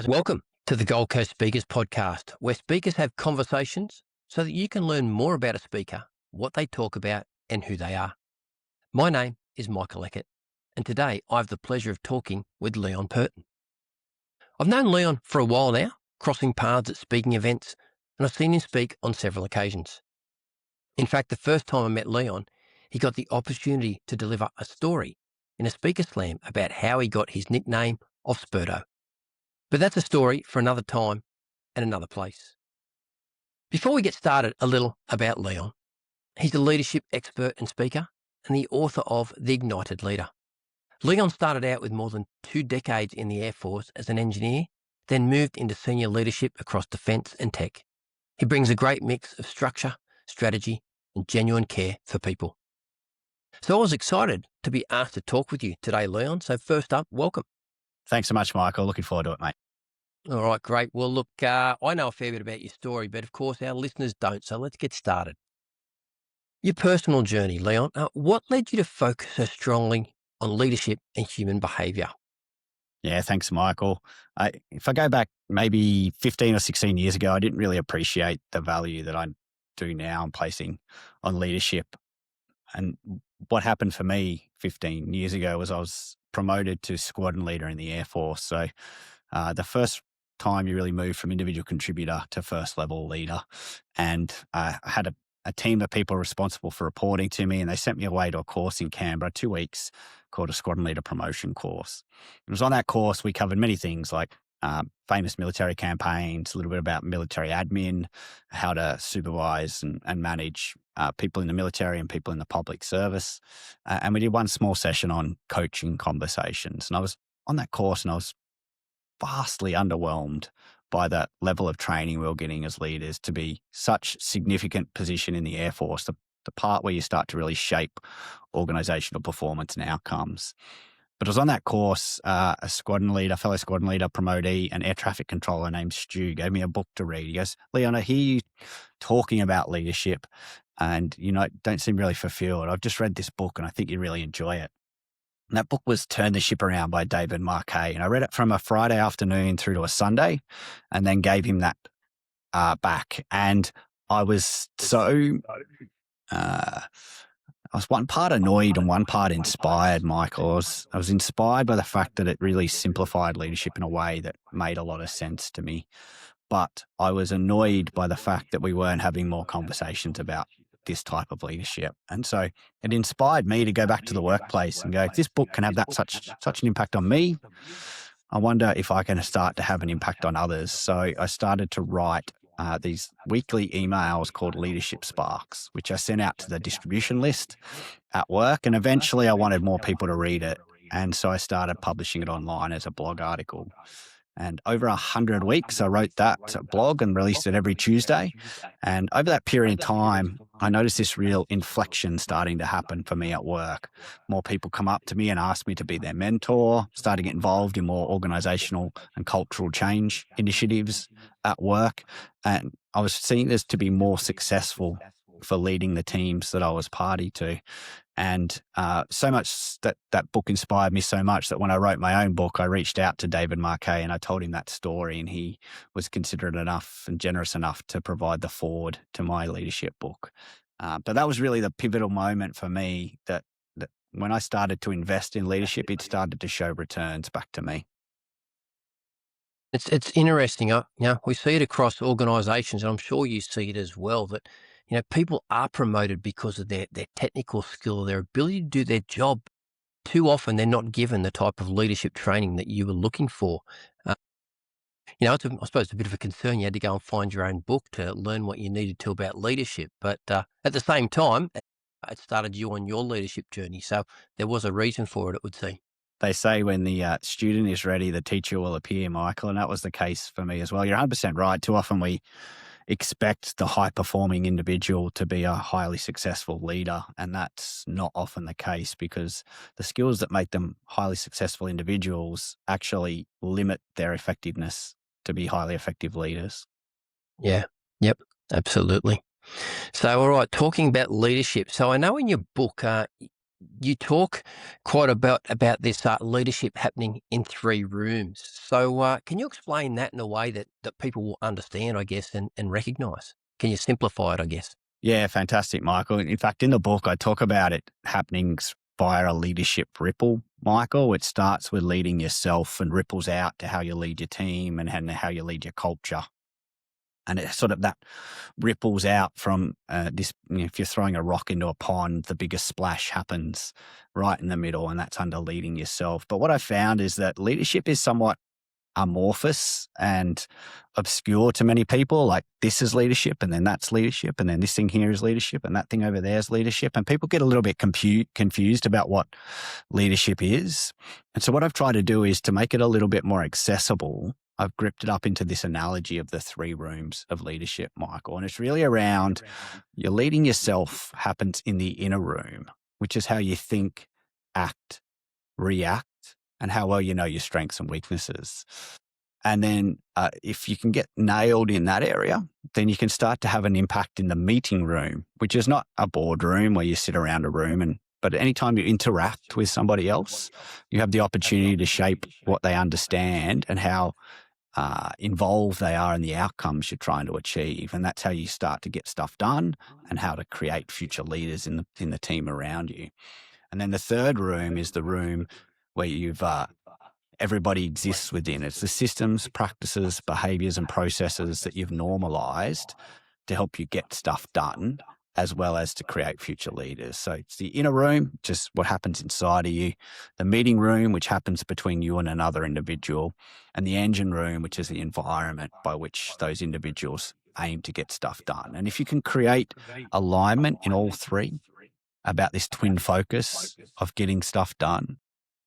Welcome to the Gold Coast Speakers Podcast, where speakers have conversations so that you can learn more about a speaker, what they talk about, and who they are. My name is Michael Ekert, and today I have the pleasure of talking with Leon Purton. I've known Leon for a while now, crossing paths at speaking events, and I've seen him speak on several occasions. In fact, the first time I met Leon, he got the opportunity to deliver a story in a speaker slam about how he got his nickname of Spurto. But that's a story for another time and another place. Before we get started, a little about Leon. He's a leadership expert and speaker and the author of The Ignited Leader. Leon started out with more than 2 decades in the Air Force as an engineer, then moved into senior leadership across defence and tech. He brings a great mix of structure, strategy, and genuine care for people. So I was excited to be asked to talk with you today, Leon. So first up, welcome. Thanks so much, Michael. Looking forward to it, mate. All right, great. Well, look, I know a fair bit about your story, but of course our listeners don't. So let's get started. Your personal journey, Leon, what led you to focus so strongly on leadership and human behaviour? Yeah, thanks, Michael. If I go back maybe 15 or 16 years ago, I didn't really appreciate the value that I do now and placing on leadership. And what happened for me 15 years ago was I was promoted to squadron leader in the Air Force. So the first time you really move from individual contributor to first level leader. And I had a team of people responsible for reporting to me, and they sent me away to a course in Canberra, 2 weeks, called a squadron leader promotion course. It was on that course we covered many things like famous military campaigns, a little bit about military admin, how to supervise and manage people in the military and people in the public service. And we did one small session on coaching conversations. And I was on that course and I was vastly underwhelmed by the level of training we were getting as leaders to be such significant position in the Air Force, the part where you start to really shape organizational performance and outcomes. But I was on that course, a squadron leader, fellow squadron leader, promotee, an air traffic controller named Stu gave me a book to read. He goes, "Leon, I hear you talking about leadership and, don't seem really fulfilled. I've just read this book and I think you really enjoy it." And that book was Turn the Ship Around by David Marquet. And I read it from a Friday afternoon through to a Sunday and then gave him that back. And I was I was one part annoyed and one part inspired, Michael. I was inspired by the fact that it really simplified leadership in a way that made a lot of sense to me. But I was annoyed by the fact that we weren't having more conversations about this type of leadership. And so it inspired me to go back to the workplace and go, if this book can have that such an impact on me, I wonder if I can start to have an impact on others. So I started to write these weekly emails called Leadership Sparks, which I sent out to the distribution list at work. And eventually I wanted more people to read it. And so I started publishing it online as a blog article. And over 100 weeks, I wrote that blog and released it every Tuesday. And over that period of time, I noticed this real inflection starting to happen for me at work. More people come up to me and ask me to be their mentor, starting to get involved in more organizational and cultural change initiatives at work. And I was seeing this to be more successful for leading the teams that I was party to. And so much that book inspired me so much that when I wrote my own book, I reached out to David Marquet and I told him that story, and he was considerate enough and generous enough to provide the foreword to my leadership book. But that was really the pivotal moment for me that when I started to invest in leadership, it started to show returns back to me. It's interesting. We see it across organisations, and I'm sure you see it as well, that people are promoted because of their technical skill, their ability to do their job. Too often they're not given the type of leadership training that you were looking for. I suppose it's a bit of a concern. You had to go and find your own book to learn what you needed to about leadership. But at the same time, it started you on your leadership journey. So there was a reason for it would seem. They say when the student is ready, the teacher will appear, Michael, and that was the case for me as well. You're 100% right. Too often we expect the high-performing individual to be a highly successful leader, and that's not often the case because the skills that make them highly successful individuals actually limit their effectiveness to be highly effective leaders. Yeah. Yep. Absolutely. So, all right, talking about leadership. So I know in your book, you talk quite about this leadership happening in three rooms. So, can you explain that in a way that people will understand, I guess, and recognise? Can you simplify it, I guess? Yeah, fantastic, Michael. In fact, in the book, I talk about it happening via a leadership ripple, Michael. It starts with leading yourself and ripples out to how you lead your team and how you lead your culture. And it sort of that ripples out from this. If you're throwing a rock into a pond, the biggest splash happens right in the middle, and that's under leading yourself. But what I found is that leadership is somewhat amorphous and obscure to many people. Like, this is leadership, and then that's leadership, and then this thing here is leadership, and that thing over there is leadership. And people get a little bit confused about what leadership is. And so what I've tried to do is to make it a little bit more accessible. I've gripped it up into this analogy of the three rooms of leadership, Michael. And it's really around your leading yourself happens in the inner room, which is how you think, act, react, and how well you know your strengths and weaknesses. And then if you can get nailed in that area, then you can start to have an impact in the meeting room, which is not a boardroom where you sit around a room. But anytime you interact with somebody else, you have the opportunity to shape what they understand and how involved they are in the outcomes you're trying to achieve. And that's how you start to get stuff done and how to create future leaders in the team around you. And then the third room is the room where you've everybody exists within. It's the systems, practices, behaviors, and processes that you've normalized to help you get stuff done, as well as to create future leaders. So it's the inner room, just what happens inside of you, the meeting room, which happens between you and another individual, and the engine room, which is the environment by which those individuals aim to get stuff done. And if you can create alignment in all three about this twin focus of getting stuff done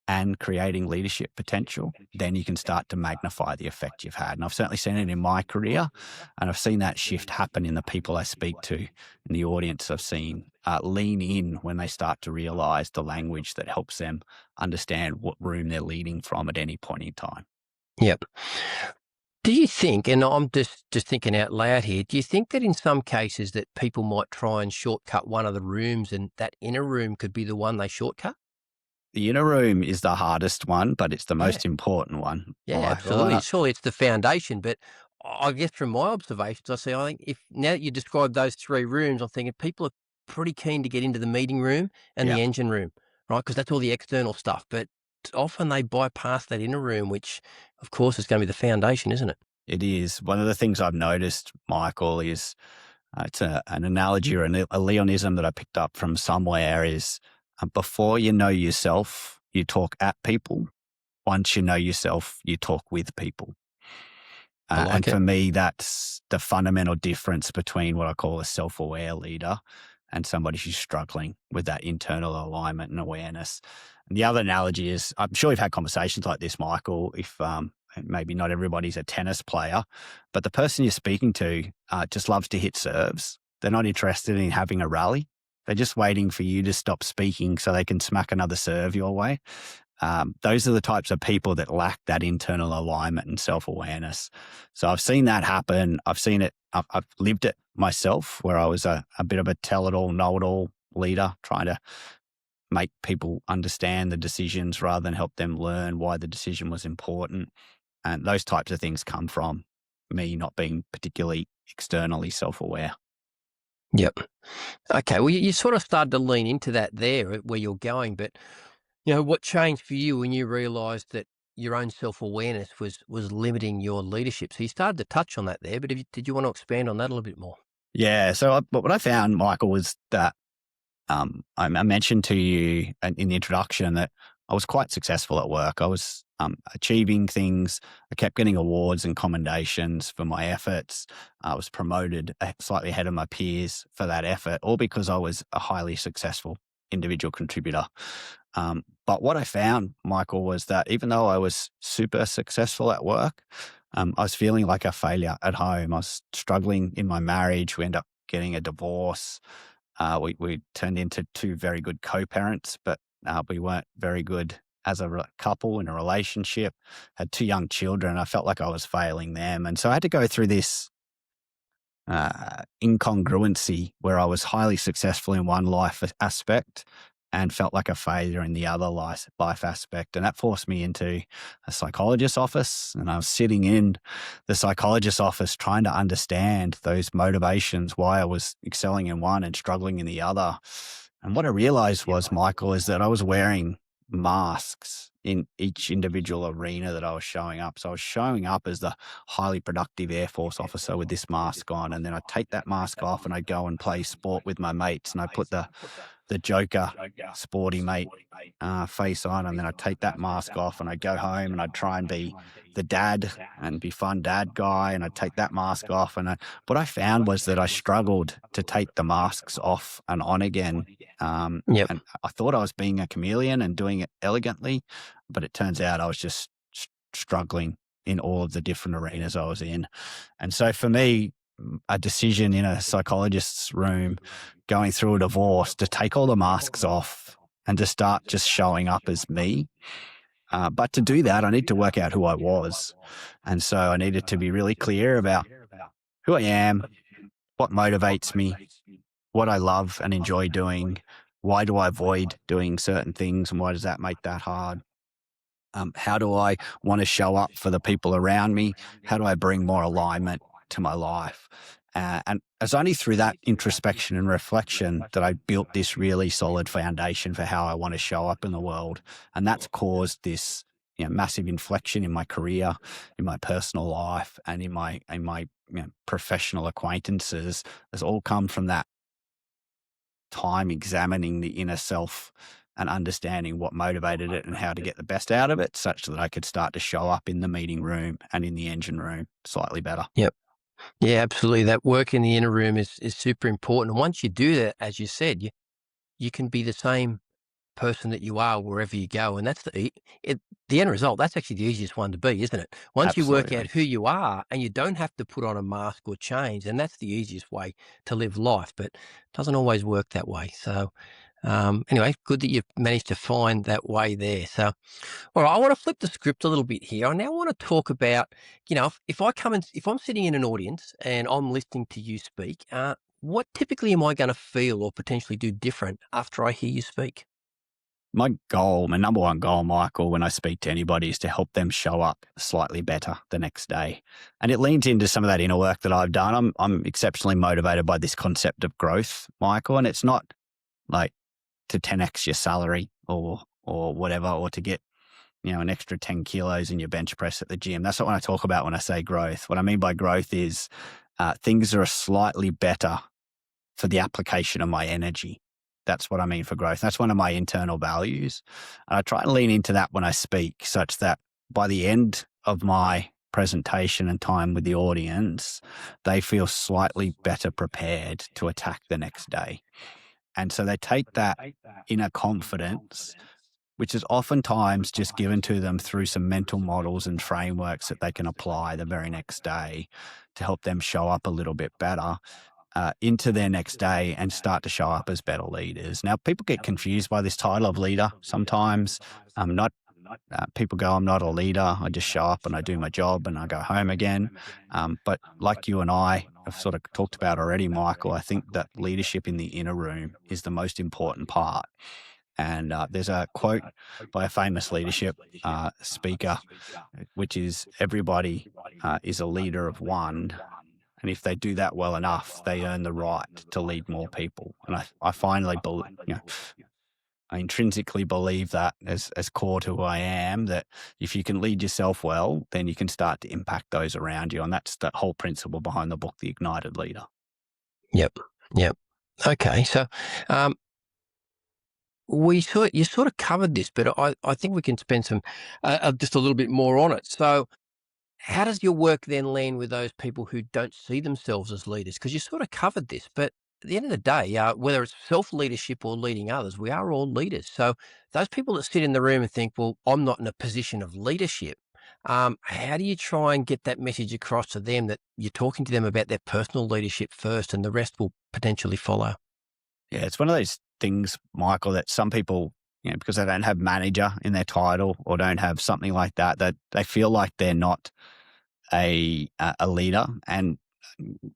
and creating leadership potential, then you can start to magnify the effect you've had. And I've certainly seen it in my career, and I've seen that shift happen in the people I speak to, in the audience I've seen lean in when they start to realize the language that helps them understand what room they're leading from at any point in time. Yep. Do you think, and I'm just thinking out loud here, do you think that in some cases that people might try and shortcut one of the rooms and that inner room could be the one they shortcut? The inner room is the hardest one, but it's the Yeah. most important one, Yeah, Michael. absolutely. Surely it's the foundation, but I guess from my observations, I think if now that you describe those three rooms, I'm thinking people are pretty keen to get into the meeting room and Yeah, the engine room, right? Because that's all the external stuff. But often they bypass that inner room, which of course is going to be the foundation, isn't it? it is. One of the things I've noticed, Michael, is it's an analogy or a Leonism that I picked up from somewhere is before you know yourself, you talk at people. Once you know yourself, you talk with people. I And like for it. me, that's the fundamental difference between what I call a self-aware leader and somebody who's struggling with that internal alignment and awareness. And the other analogy is, I'm sure you've had conversations like this, Michael, if maybe not everybody's a tennis player, but the person you're speaking to just loves to hit serves. They're not interested in having a rally. They're just waiting for you to stop speaking so they can smack another serve your way. Those are the types of people that lack that internal alignment and self-awareness. So I've seen that happen. I've seen it. I've lived it myself, where I was a bit of a tell-it-all, know-it-all leader, trying to make people understand the decisions rather than help them learn why the decision was important. And those types of things come from me not being particularly externally self-aware. Yep. Okay. Well, you sort of started to lean into that there where you're going, but what changed for you when you realised that your own self-awareness was limiting your leadership? So you started to touch on that there, but did you want to expand on that a little bit more? Yeah. So but what I found, Michael, was that I mentioned to you in the introduction that I was quite successful at work. I was achieving things. I kept getting awards and commendations for my efforts. I was promoted slightly ahead of my peers for that effort, all because I was a highly successful individual contributor. But what I found, Michael, was that even though I was super successful at work, I was feeling like a failure at home. I was struggling in my marriage. We ended up getting a divorce. We turned into two very good co-parents, but we weren't very good as a couple in a relationship. Had two young children. I felt like I was failing them. And so I had to go through this incongruency where I was highly successful in one life aspect and felt like a failure in the other life aspect. And that forced me into a psychologist's office. And I was sitting in the psychologist's office trying to understand those motivations, why I was excelling in one and struggling in the other. And what I realized was, Michael, is that I was wearing masks in each individual arena that I was showing up. So I was showing up as the highly productive Air Force officer with this mask on, and then I'd take that mask off and I'd go and play sport with my mates, and I put the Joker sporty mate face on, and then I'd take that mask off and I'd go home and I'd try and be the dad and be fun dad guy, and I'd take that mask off. And what I found was that I struggled to take the masks off and on again. Yep. And I thought I was being a chameleon and doing it elegantly, but it turns out I was just struggling in all of the different arenas I was in. And so for me, a decision in a psychologist's room going through a divorce to take all the masks off and to start just showing up as me. But to do that, I need to work out who I was. And so I needed to be really clear about who I am, what motivates me, what I love and enjoy doing, why do I avoid doing certain things, and why does that make that hard? How do I want to show up for the people around me? How do I bring more alignment to my life? And it's only through that introspection and reflection that I built this really solid foundation for how I want to show up in the world. And that's caused this massive inflection in my career, in my personal life, and in my professional acquaintances. Has all come from that time examining the inner self and understanding what motivated it and how to get the best out of it, such that I could start to show up in the meeting room and in the engine room slightly better. Yep. Yeah, absolutely. That work in the inner room is super important. And once you do that, as you said, you can be the same person that you are wherever you go. And that's the end result. That's actually the easiest one to be, isn't it? Once you work out Absolutely. who you are and you don't have to put on a mask or change, and that's the easiest way to live life, but it doesn't always work that way. So anyway, good that you've managed to find that way there. So, all right, I want to flip the script a little bit here. I now want to talk about, if I'm sitting in an audience and I'm listening to you speak, what typically am I going to feel or potentially do different after I hear you speak? My number one goal, Michael, when I speak to anybody is to help them show up slightly better the next day. And it leans into some of that inner work that I've done. I'm exceptionally motivated by this concept of growth, Michael, and it's not like to 10x your salary or whatever, or to get an extra 10 kilos in your bench press at the gym. That's not what I talk about when I say growth. What I mean by growth is things are slightly better for the application of my energy. That's what I mean for growth. That's one of my internal values. And I try and lean into that when I speak, such that by the end of my presentation and time with the audience, they feel slightly better prepared to attack the next day. And so they take that inner confidence, which is oftentimes just given to them through some mental models and frameworks that they can apply the very next day to help them show up a little bit better into their next day and start to show up as better leaders. Now, people get confused by this title of leader sometimes. People go, I'm not a leader. I just show up and I do my job and I go home again. But like you and I have sort of talked about already, Michael, I think that leadership in the inner room is the most important part. And there's a quote by a famous leadership speaker, which is everybody is a leader of one. And if they do that well enough, they earn the right to lead more people. And I finally believe, I intrinsically believe that as core to who I am, that if you can lead yourself well, then you can start to impact those around you. And that's the whole principle behind the book, The Ignited Leader. Yep. Yep. Okay. So, you sort of covered this, but I think we can spend some, just a little bit more on it. So, how does your work then land with those people who don't see themselves as leaders? Because you sort of covered this, but at the end of the day, whether it's self-leadership or leading others, we are all leaders. So those people that sit in the room and think, well, I'm not in a position of leadership. How do you try and get that message across to them that you're talking to them about their personal leadership first and the rest will potentially follow? Yeah, it's one of those things, Michael, that some people, because they don't have manager in their title or don't have something like that, that they feel like they're not a leader. And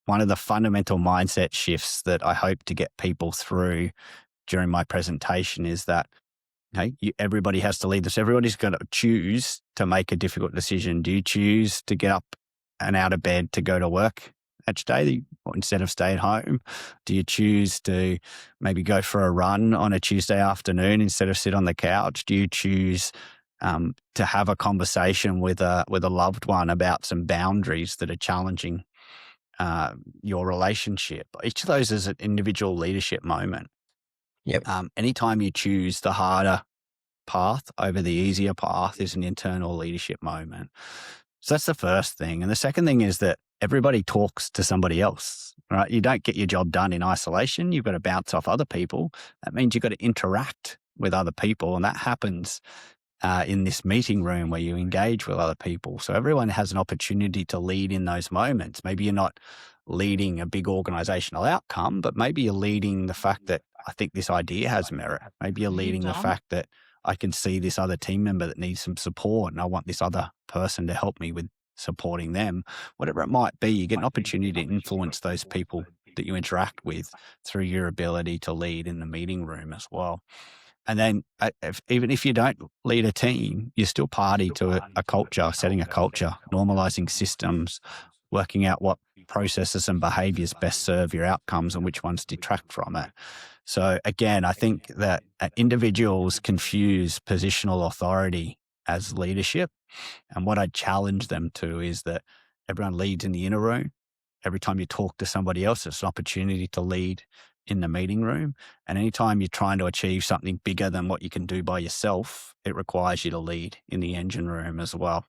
one of the fundamental mindset shifts that I hope to get people through during my presentation is that everybody has to lead this. Everybody's got to choose to make a difficult decision. Do you choose to get up and out of bed to go to work each day instead of stay at home? Do you choose to maybe go for a run on a Tuesday afternoon instead of sit on the couch? Do you choose to have a conversation with a loved one about some boundaries that are challenging your relationship? Each of those is an individual leadership moment. Yep. Anytime you choose the harder path over the easier path is an internal leadership moment. So that's the first thing. And the second thing is that everybody talks to somebody else, right? You don't get your job done in isolation. You've got to bounce off other people. That means you've got to interact with other people. And that happens in this meeting room where you engage with other people. So everyone has an opportunity to lead in those moments. Maybe you're not leading a big organizational outcome, but maybe you're leading the fact that I think this idea has merit. Maybe you're leading the fact that I can see this other team member that needs some support and I want this other person to help me with supporting them. Whatever it might be, you get an opportunity to influence those people that you interact with through your ability to lead in the meeting room as well. And then even if you don't lead a team, you're still party to a culture, setting a culture, normalizing systems, working out what processes and behaviors best serve your outcomes and which ones detract from it. So again, I think that individuals confuse positional authority as leadership. And what I challenge them to is that everyone leads in the inner room. Every time you talk to somebody else, it's an opportunity to lead in the meeting room. And anytime you're trying to achieve something bigger than what you can do by yourself, it requires you to lead in the engine room as well.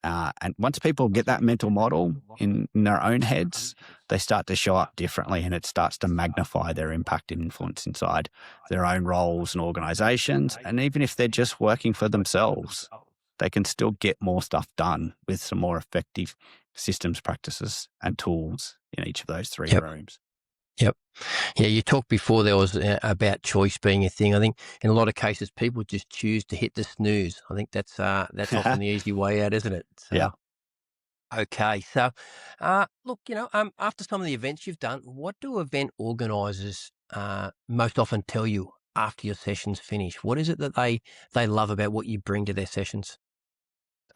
And once people get that mental model in their own heads, they start to show up differently and it starts to magnify their impact and influence inside their own roles and organizations. And even if they're just working for themselves, they can still get more stuff done with some more effective systems, practices, and tools in each of those three Yep. rooms. Yep. Yeah, you talked before there was about choice being a thing. I think in a lot of cases, people just choose to hit the snooze. I think that's often the easy way out, isn't it? Yeah. So, okay. So, look, after some of the events you've done, what do event organisers most often tell you after your sessions finish? What is it that they love about what you bring to their sessions?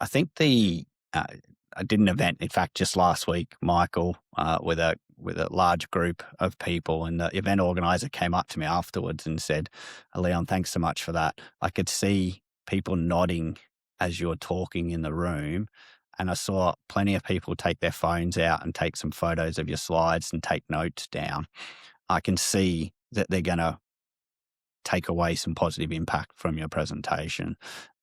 I think I did an event, in fact, just last week, Michael, with a large group of people, and the event organizer came up to me afterwards and said, "Leon, thanks so much for that. I could see people nodding as you were talking in the room, and I saw plenty of people take their phones out and take some photos of your slides and take notes down. I can see that they're going to take away some positive impact from your presentation."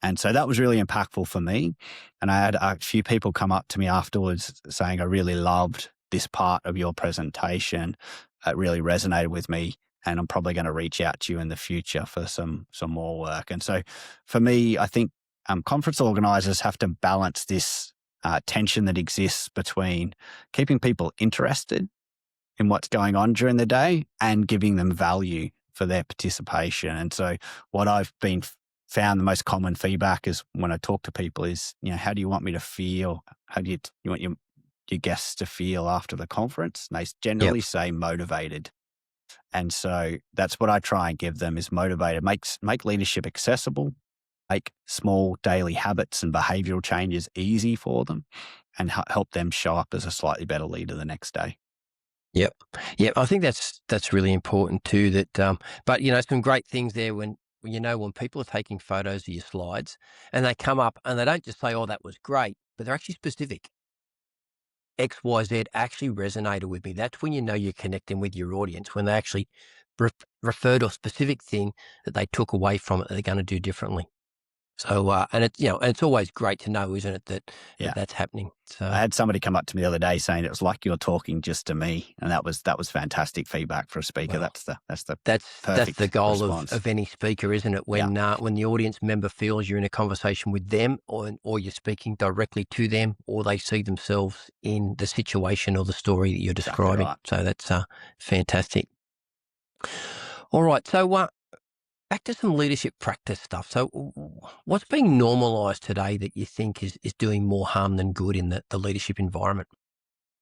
And so that was really impactful for me. And I had a few people come up to me afterwards saying, "I really loved this part of your presentation. It really resonated with me. And I'm probably going to reach out to you in the future for some more work." And so for me, I think conference organizers have to balance this tension that exists between keeping people interested in what's going on during the day and giving them value for their participation. And so what I've found the most common feedback is when I talk to people is, how do you want me to feel? How do you want your guests to feel after the conference? And they Yep. generally say motivated. And so that's what I try and give them is motivated. Make leadership accessible, make small daily habits and behavioral changes easy for them and help them show up as a slightly better leader the next day. Yep. Yep. I think that's really important too. But some great things there when people are taking photos of your slides and they come up and they don't just say, "Oh, that was great," but they're actually specific. X, Y, Z actually resonated with me. That's when you know you're connecting with your audience, when they actually refer to a specific thing that they took away from it that they're going to do differently. So, and it's always great to know, isn't it, that Yeah. that's happening. I So had somebody come up to me the other day saying it was like you're talking just to me, and that was fantastic feedback for a speaker. well, That's the that's the perfect goal response. of any speaker, isn't it? Yeah, When the audience member feels you're in a conversation with them, or you're speaking directly to them, or they see themselves in the situation or the story that you're exactly describing. right. So that's fantastic. All right, so back to some leadership practice stuff. So, what's being normalised today that you think is doing more harm than good in the leadership environment?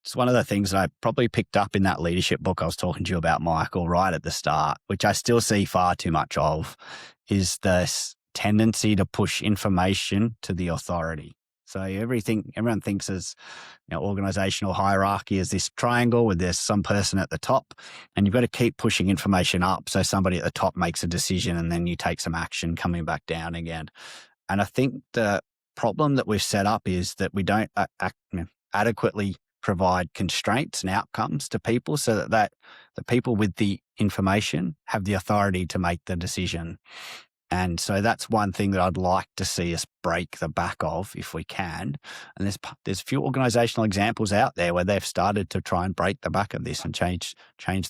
It's one of the things that I probably picked up in that leadership book I was talking to you about, Michael, right at the start, which I still see far too much of, is this tendency to push information to the authority. So everyone thinks as organizational hierarchy is this triangle where there's some person at the top, and you've got to keep pushing information up so somebody at the top makes a decision and then you take some action coming back down again. And I think the problem that we've set up is that we don't adequately provide constraints and outcomes to people so that the people with the information have the authority to make the decision. And so that's one thing that I'd like to see us break the back of if we can. And there's a few organizational examples out there where they've started to try and break the back of this and change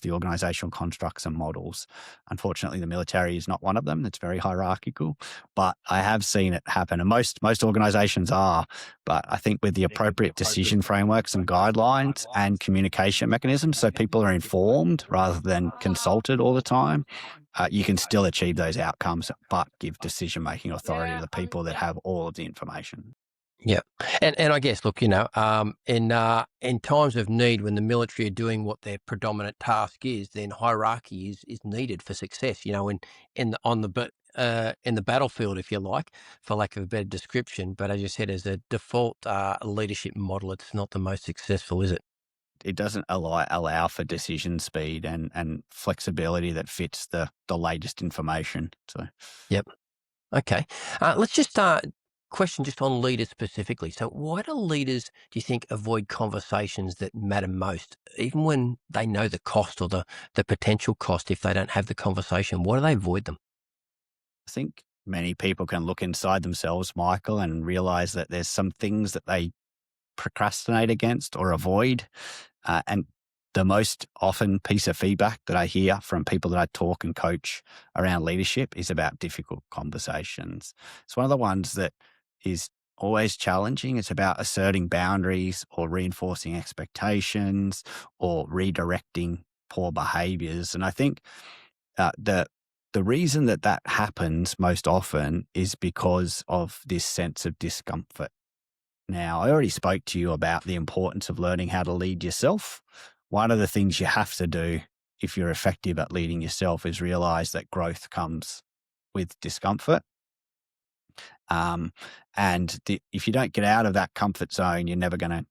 the organizational constructs and models. Unfortunately, the military is not one of them. It's very hierarchical, but I have seen it happen. And most organizations are, but I think with the appropriate decision frameworks and guidelines and communication mechanisms, so people are informed rather than consulted all the time, you can still achieve those outcomes, but give decision-making authority to the people that have all of the information. Yeah. And I guess, look, in times of need, when the military are doing what their predominant task is, then hierarchy is needed for success, in the battlefield, if you like, for lack of a better description. But as you said, as a default leadership model, it's not the most successful, is it? It doesn't allow for decision speed and flexibility that fits the latest information. So, Yep. Okay. Let's just question just on leaders specifically. So why do leaders, do you think, avoid conversations that matter most, even when they know the cost or the potential cost if they don't have the conversation? Why do they avoid them? I think many people can look inside themselves, Michael, and realize that there's some things that they procrastinate against or avoid. And the most often piece of feedback that I hear from people that I talk and coach around leadership is about difficult conversations. It's one of the ones that is always challenging. It's about asserting boundaries or reinforcing expectations or redirecting poor behaviors. And I think the reason that happens most often is because of this sense of discomfort. Now, I already spoke to you about the importance of learning how to lead yourself. One of the things you have to do if you're effective at leading yourself is realize that growth comes with discomfort. If you don't get out of that comfort zone, you're never gonna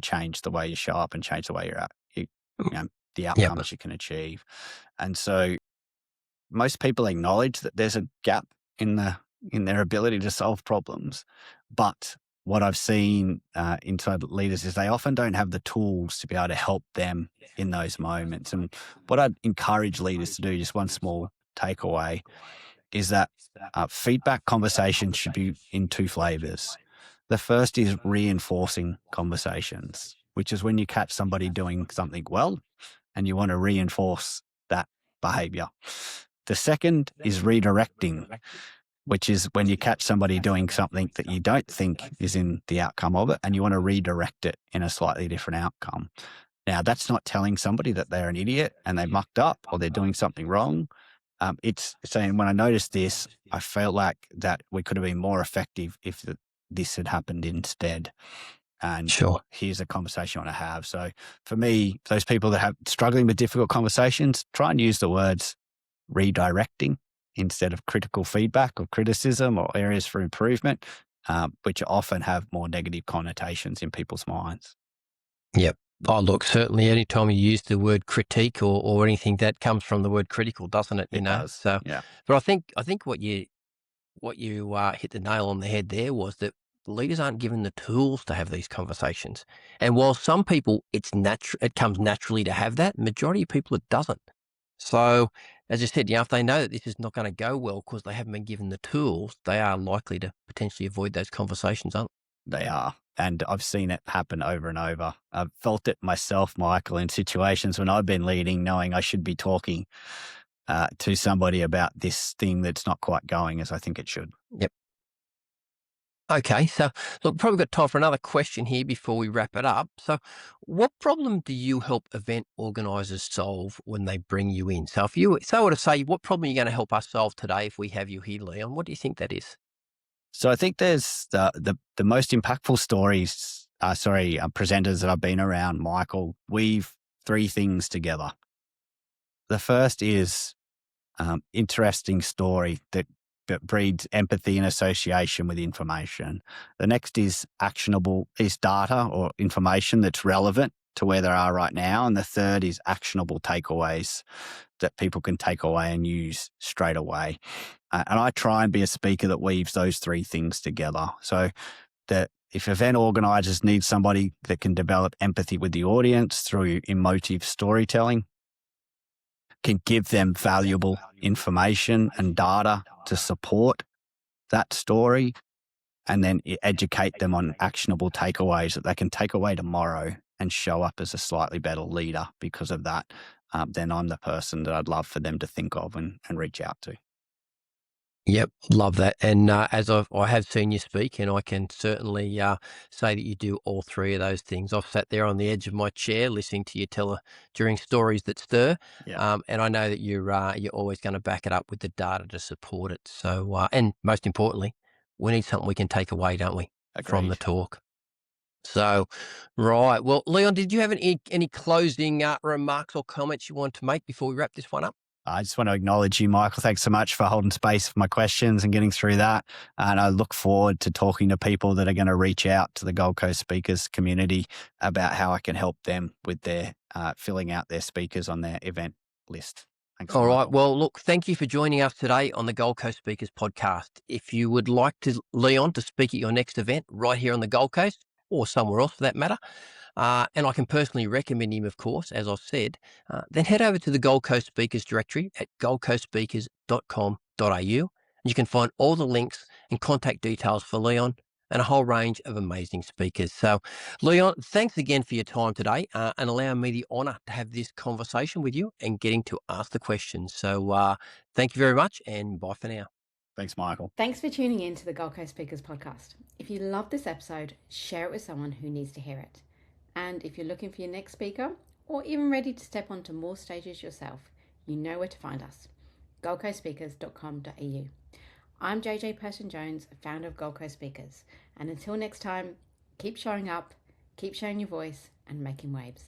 change the way you show up and change the way you're at, the Yep. outcomes you can achieve. And so most people acknowledge that there's a gap in their ability to solve problems, but what I've seen inside leaders is they often don't have the tools to be able to help them in those moments. And what I'd encourage leaders to do, just one small takeaway, is that feedback conversations should be in two flavors. The first is reinforcing conversations, which is when you catch somebody doing something well and you want to reinforce that behavior. The second is redirecting, which is when you catch somebody doing something that you don't think is in the outcome of it and you want to redirect it in a slightly different outcome. Now, that's not telling somebody that they're an idiot and they mucked up or they're doing something wrong. It's saying, when I noticed this, I felt like that we could have been more effective if this had happened instead. And Sure. here's a conversation I want to have. So for me, those people that have struggling with difficult conversations, try and use the words redirecting instead of critical feedback or criticism or areas for improvement, which often have more negative connotations in people's minds. Yep. Oh, look, certainly anytime you use the word critique or anything, that comes from the word critical, doesn't it? It does. So, Yeah. but I think what you hit the nail on the head there was that leaders aren't given the tools to have these conversations. And while some people it comes naturally to have that, majority of people it doesn't. So, as I said, if they know that this is not going to go well because they haven't been given the tools, they are likely to potentially avoid those conversations, aren't They are. And I've seen it happen over and over. I've felt it myself, Michael, in situations when I've been leading, knowing I should be talking to somebody about this thing that's not quite going as I think it should. they? Yep. Okay, so look, probably got time for another question here before we wrap it up. So, what problem do you help event organisers solve when they bring you in? So, if you were to say, what problem are you going to help us solve today if we have you here, Leon? What do you think that is? So I think there's the most impactful stories presenters that I've been around, Michael, weave three things together. The first is interesting story that breeds empathy and association with information. The next is actionable, is data or information that's relevant to where they are right now. And the third is actionable takeaways that people can take away and use straight away. And I try and be a speaker that weaves those three things together. So that if event organisers need somebody that can develop empathy with the audience through emotive storytelling, can give them valuable information and data to support that story, and then educate them on actionable takeaways that they can take away tomorrow and show up as a slightly better leader because of that, then I'm the person that I'd love for them to think of and reach out to. Yep, love that. And I have seen you speak, and I can certainly say that you do all three of those things. I've sat there on the edge of my chair listening to you tell during stories that stir, Yeah, and I know that you're always going to back it up with the data to support it. So, and most importantly, we need something we can take away, don't we, from the agreed. talk? So, right. Well, Leon, did you have any closing remarks or comments you want to make before we wrap this one up? I just want to acknowledge you, Michael. Thanks so much for holding space for my questions and getting through that. And I look forward to talking to people that are going to reach out to the Gold Coast speakers community about how I can help them with their filling out their speakers on their event list. Thanks, All right. Michael. Well, look, thank you for joining us today on the Gold Coast Speakers Podcast. If you would like Leon, to speak at your next event right here on the Gold Coast or somewhere else for that matter, and I can personally recommend him, of course, as I've said, then head over to the Gold Coast Speakers directory at goldcoastspeakers.com.au. And you can find all the links and contact details for Leon and a whole range of amazing speakers. So, Leon, thanks again for your time today and allowing me the honour to have this conversation with you and getting to ask the questions. So, thank you very much and bye for now. Thanks, Michael. Thanks for tuning in to the Gold Coast Speakers podcast. If you love this episode, share it with someone who needs to hear it. And if you're looking for your next speaker or even ready to step onto more stages yourself, you know where to find us. goldcoastspeakers.com.au. I'm JJ Person Jones, founder of Gold Coast Speakers. And until next time, keep showing up, keep showing your voice and making waves.